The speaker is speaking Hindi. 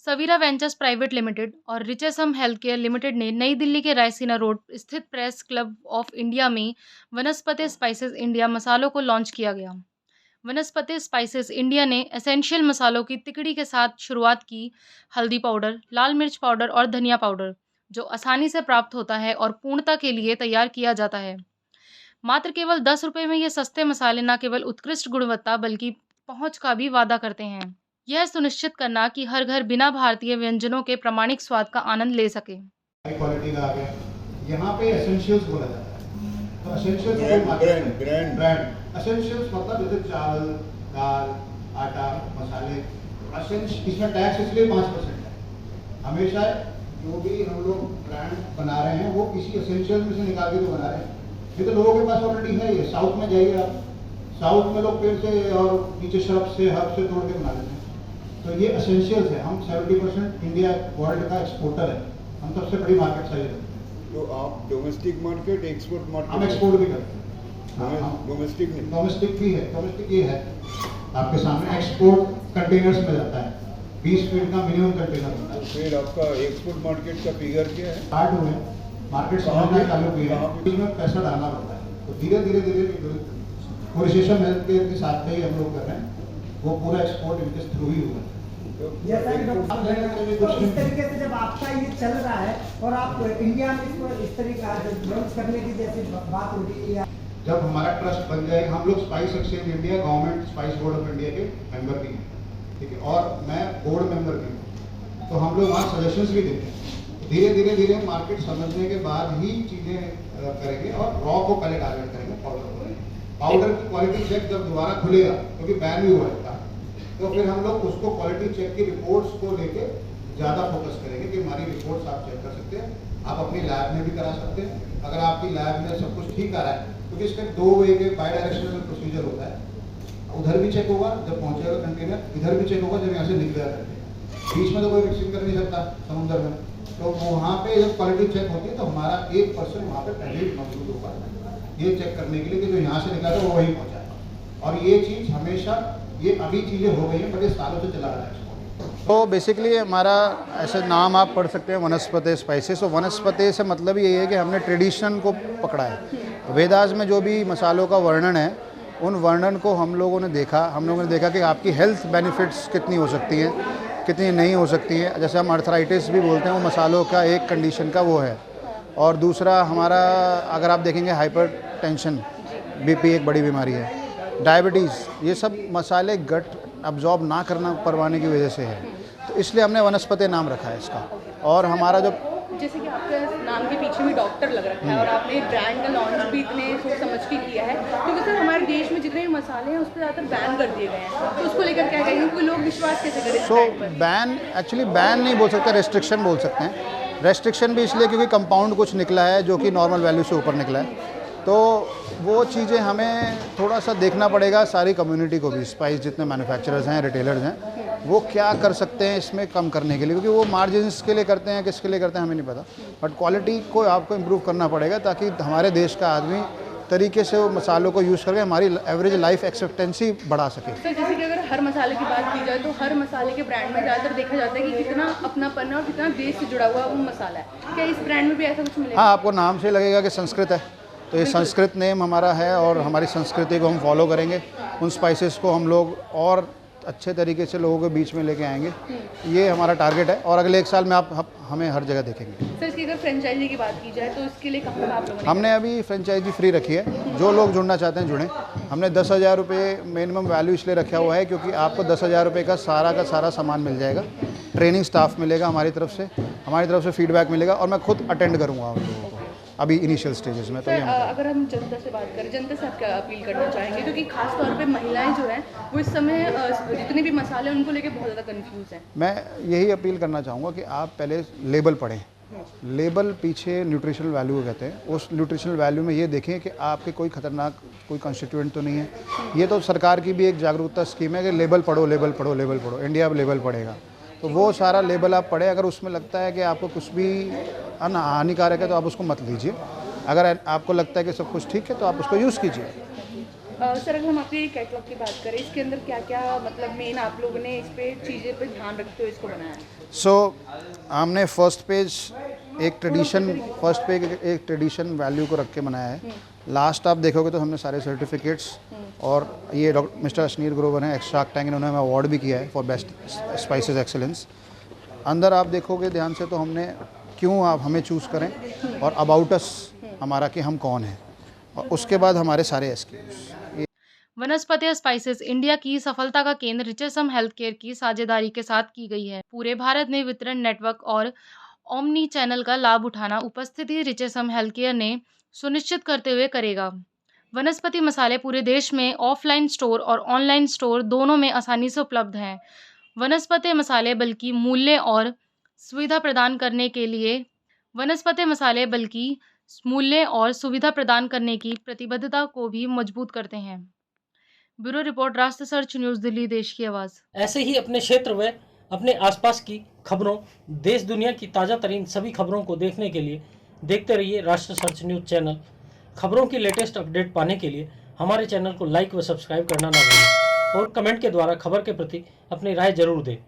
सवीरा वेंचर्स प्राइवेट लिमिटेड और रिचेसम हेल्थकेयर लिमिटेड ने नई दिल्ली के रायसीना रोड स्थित प्रेस क्लब ऑफ इंडिया में वनस्पति स्पाइसेस इंडिया मसालों को लॉन्च किया गया। वनस्पति स्पाइसेस इंडिया ने एसेंशियल मसालों की तिकड़ी के साथ शुरुआत की। हल्दी पाउडर, लाल मिर्च पाउडर और धनिया पाउडर, जो आसानी से प्राप्त होता है और पूर्णता के लिए तैयार किया जाता है। मात्र केवल 10 रुपए में ये सस्ते मसाले न केवल उत्कृष्ट गुणवत्ता बल्कि पहुंच का भी वादा करते हैं। यह सुनिश्चित करना कि हर घर बिना भारतीय व्यंजनों के प्रामाणिक स्वाद का आनंद ले सके। हाई क्वालिटी का आ गया। यहाँ पे एसेंशियल्स बोला जाता है। तो एसेंशियल्स ब्रांड एसेंशियल्स मतलब जैसे चावल, दाल, आटा, मसाले। इसमें टैक्स इसलिए 5% है। हमेशा जो भी हम लोग ब्रांड बना रहे हैं वो किसी एसेंशियल में से निकाल के तो बना रहे हैं। ये तो लोगों के पास ऑलरेडी है। ये साउथ में जाइए आप, साउथ में लोग पेड़ से और नीचे शरब से हर्ब से तोड़ के बना लेते हैं। तो ये एसेंशियल्स है। हम 70% इंडिया वर्ल्ड का एक्सपोर्टर है। हम सबसे बड़ी मार्केट साइज रखते हैं। तो आप डोमेस्टिक मार्केट, एक्सपोर्ट मार्केट? हम एक्सपोर्ट भी करते हैं। डोमेस्टिक नहीं? डोमेस्टिक भी है। डोमेस्टिक ये है आपके सामने। एक्सपोर्ट कंटेनर्स में जाता है। 20 फीट का मिनिमम कंटेनर होता है। फिर आपका एक्सपोर्ट मार्केट का फिगर क्या है? स्टार्ट हुए मार्केट समझना चालू किया है। इसमें पैसा डालना पड़ता है। तो धीरे धीरे कोरिलेशन के साथ में ही हम लोग कर रहे हैं। वो पूरा एक्सपोर्ट इनके थ्रू ही हुआ है। जैसा कि तो इस तरीके से जब आपका ये चल रहा है और आप इंडिया में इसको इस तरीके से लॉन्च करने की जैसे बात हो रही है, जब हमारा ट्रस्ट बन जाएगा, हम लोग spice exchange India government spice board of India के मेंबर भी हैं, ठीक है, और मैं बोर्ड मेंबर भी हूँ। तो हम लोग वहाँ सजेशंस भी देते हैं। धीरे धीरे मार्केट समझने के बाद ही चीज़ें करेंगे और रॉ को पहले टारगेट करेंगे। पाउडर की क्वालिटी चेक जब दोबारा खुलेगा, क्योंकि बैन भी हुआ है, तो फिर हम लोग उसको क्वालिटी चेक की रिपोर्ट्स को लेके ज़्यादा फोकस करेंगे कि हमारी रिपोर्ट्स आप चेक कर सकते हैं। आप अपनी लैब में भी करा सकते हैं। अगर आपकी लैब में सब कुछ ठीक आ रहा है, क्योंकि इसका 2 वे के बाई डायरेक्शनल प्रोसीजर होता है। उधर भी चेक होगा जब पहुँचेगा कंटेनर, इधर भी चेक होगा जब यहाँ से निकलेगा कंटेनर। बीच में तो कोई मिक्सिंग कर नहीं सकता समुद्र में। तो वहाँ पे जब क्वालिटी चेक होती है तो हमारा 1% वहाँ पे पहले ही मौजूद होगा, ये चेक करने के लिए कि जो यहाँ से निकला था वो वहीं पहुँचा है। और ये चीज़ हमेशा, ये अभी चीज़ें हो गई हैं, बड़े सालों से चला आ रहा है। तो बेसिकली हमारा ऐसे नाम आप पढ़ सकते हैं, वनस्पति स्पाइसेस। तो वनस्पति से मतलब ये है कि हमने ट्रेडिशन को पकड़ा है। वेदास में जो भी मसालों का वर्णन है, उन वर्णन को हम लोगों ने देखा कि आपकी हेल्थ बेनिफिट्स कितनी हो सकती हैं, कितनी नहीं हो सकती हैं। जैसे हम अर्थराइटिस भी बोलते हैं, वो मसालों का एक कंडीशन का वो है। और दूसरा हमारा, अगर आप देखेंगे, हाइपरटेंशन, बीपी एक बड़ी बीमारी है, डायबिटीज़, ये सब मसाले गट अब्जॉर्ब ना करना परवाने की वजह से है। तो इसलिए हमने वनस्पति नाम रखा है इसका। और हमारा जो, जैसे कि आपके नाम के पीछे भी डॉक्टर लग रखा है और आपने ब्रांड का लॉन्च भी इतने सोच समझ के किया है, क्योंकि सर हमारे देश में जितने भी मसाले हैं उस पर ज़्यादातर बैन कर दिए गए हैं। तो उसको लेकर क्या कहेंगे, कोई लोग विश्वास कैसे करें? सो बैन, एक्चुअली बैन नहीं बोल सकते, रेस्ट्रिक्शन बोल सकते हैं। रेस्ट्रिक्शन भी इसलिए क्योंकि कंपाउंड कुछ निकला है जो कि नॉर्मल वैल्यू से ऊपर निकला है। तो वो चीज़ें हमें थोड़ा सा देखना पड़ेगा, सारी कम्युनिटी को भी, स्पाइस जितने मैन्युफैक्चरर्स हैं, रिटेलर्स हैं, वो क्या कर सकते हैं इसमें कम करने के लिए, क्योंकि वो मार्जिन्स के लिए करते हैं, किसके लिए करते हैं हमें नहीं पता। बट क्वालिटी को आपको इम्प्रूव करना पड़ेगा ताकि हमारे देश का आदमी तरीके से वो मसालों को यूज़ करके हमारी एवरेज लाइफ एक्सपेक्टेंसी बढ़ा सके। सर जैसे कि अगर हर मसाले की बात की जाए तो हर मसाले के ब्रांड में ज़्यादातर देखा जाता है कि कितना अपनापन है और कितना देश से जुड़ा हुआ वो मसाला है। क्या इस ब्रांड में भी ऐसा कुछ मिलेगा? हाँ, आपको नाम से लगेगा कि संस्कृत है, तो ये संस्कृत नेम हमारा है और हमारी संस्कृति को हम फॉलो करेंगे। उन स्पाइसेस को हम लोग और अच्छे तरीके से लोगों के बीच में लेके आएंगे, ये हमारा टारगेट है। और अगले 1 साल में आप हमें हर जगह देखेंगे। सर इसकी अगर फ्रेंचाइजी की बात की जाए तो इसके लिए कहाँ तक आप लोगों ने? हमने अभी फ्रेंचाइजी फ्री रखी है। जो लोग जुड़ना चाहते हैं जुड़ें। हमने 10,000 रुपये मिनिमम वैल्यू इसलिए रखा हुआ है क्योंकि आपको 10,000 रुपये का सारा सामान मिल जाएगा। ट्रेनिंग स्टाफ मिलेगा हमारी तरफ से फीडबैक मिलेगा और मैं खुद अटेंड करूँगा उन लोगों को अभी इनिशियल स्टेजेस में। तो ये अगर हम जनता से बात करें, जनता से आप क्या अपील करना चाहेंगे, क्योंकि खास तौर पे महिलाएं जो हैं वो इस समय जितने भी मसाले हैं उनको लेके बहुत ज़्यादा कंफ्यूज हैं। मैं यही अपील करना चाहूँगा कि आप पहले लेबल पढ़ें। लेबल पीछे न्यूट्रिशनल वैल्यू कहते हैं, उस न्यूट्रिशनल वैल्यू में ये देखें कि आपके कोई खतरनाक कोई कॉन्स्टिट्यूएंट तो नहीं है। ये तो सरकार की भी एक जागरूकता स्कीम है कि लेबल पढ़ो, इंडिया अब लेबल पढ़ेगा। तो वो सारा लेबल आप पढ़े, अगर उसमें लगता है कि आपको कुछ भी हानिकारक है तो आप उसको मत लीजिए। अगर आपको लगता है कि सब कुछ ठीक है तो आप उसको यूज़ कीजिए। सर अगर हम आपके कैटलॉग की बात करें, इसके अंदर क्या क्या मतलब मेन आप लोगों ने इस पे चीज़ें पे ध्यान रखते हुए इसको बनाया है? सो हमने फर्स्ट पेज एक ट्रेडिशन वैल्यू को रख के बनाया है। लास्ट आप देखोगे तो हमने सारे सर्टिफिकेट्स और ये मिस्टर अश्नीर ग्रोवर हैं, एक्स शार्क टैंक, इन्होंने हमें अवार्ड भी किया है फॉर बेस्ट स्पाइसेस एक्सेलेंस। अंदर आप देखोगे ध्यान से तो हमने क्यों आप हमें चूज़ करें और अबाउट अस हमारा कि हम कौन हैं, और उसके बाद हमारे सारे एसक्यूज। वनस्पति स्पाइसेस इंडिया की सफलता का केंद्र रिचेसम हेल्थ केयर की साझेदारी के साथ की गई है। पूरे भारत में वितरण नेटवर्क और ओमनी चैनल का लाभ उठाना उपस्थिति रिचेसम हेल्थ केयर ने सुनिश्चित करते हुए करेगा। वनस्पति मसाले पूरे देश में ऑफलाइन स्टोर और ऑनलाइन स्टोर दोनों में आसानी से उपलब्ध हैं। वनस्पति मसाले बल्कि मूल्य और सुविधा प्रदान करने की प्रतिबद्धता को भी मजबूत करते हैं। ब्यूरो रिपोर्ट, राष्ट्र सर्च न्यूज़ दिल्ली, देश की आवाज़। ऐसे ही अपने क्षेत्र व अपने आसपास की खबरों, देश दुनिया की ताज़ा तरीन सभी खबरों को देखने के लिए देखते रहिए राष्ट्र सर्च न्यूज़ चैनल। खबरों की लेटेस्ट अपडेट पाने के लिए हमारे चैनल को लाइक व सब्सक्राइब करना ना भूलें और कमेंट के द्वारा खबर के प्रति अपनी राय जरूर दें।